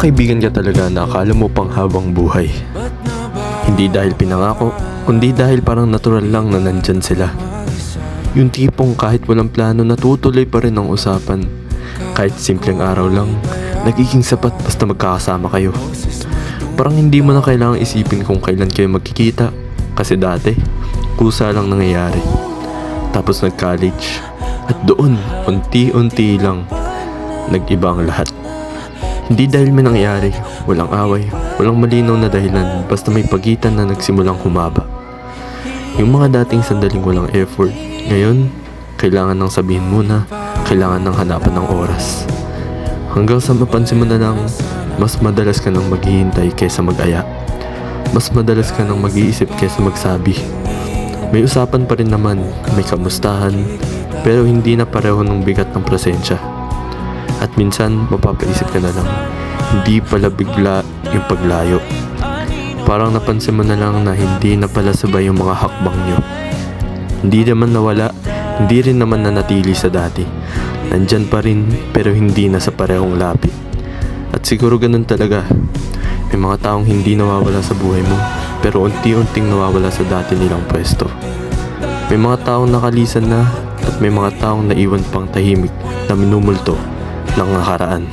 mga kaibigan ka talaga na akala mo pang habang buhay. Hindi dahil pinangako, kundi dahil parang natural lang na nandyan sila. Yung tipong kahit walang plano natutuloy pa rin ang usapan. Kahit simpleng araw lang, nagiging sapat basta magkakasama kayo. Parang hindi mo na kailangang isipin kung kailan kayo magkikita. Kasi dati, kusa lang nangyayari. Tapos nag-college. At doon, unti-unti lang, nag-iba ang lahat. Hindi dahil may nangyari, walang away, walang malinaw na dahilan, basta may pagitan na nagsimulang humaba. Yung mga dating sandaling walang effort, ngayon, kailangan nang sabihin muna, kailangan nang hanapan ng oras. Hanggang sa mapansin mo na lang, mas madalas ka nang maghihintay kaysa mag-aya. Mas madalas ka nang mag-iisip kaysa magsabi. May usapan pa rin naman, may kamustahan, pero hindi na pareho ng bigat ng presensya. At minsan, mapapaisip ka na lang, hindi pala bigla yung paglayo. Parang napansin mo na lang na hindi na pala sabay yung mga hakbang nyo. Hindi naman nawala, hindi rin naman nanatili sa dati. Nandyan pa rin, pero hindi na sa parehong lapit. At siguro ganun talaga. May mga taong hindi nawawala sa buhay mo, pero unti-unting nawawala sa dati nilang pwesto. May mga taong nakalisan na, at may mga taong naiwan pang tahimik na minumulto ng nakaraan.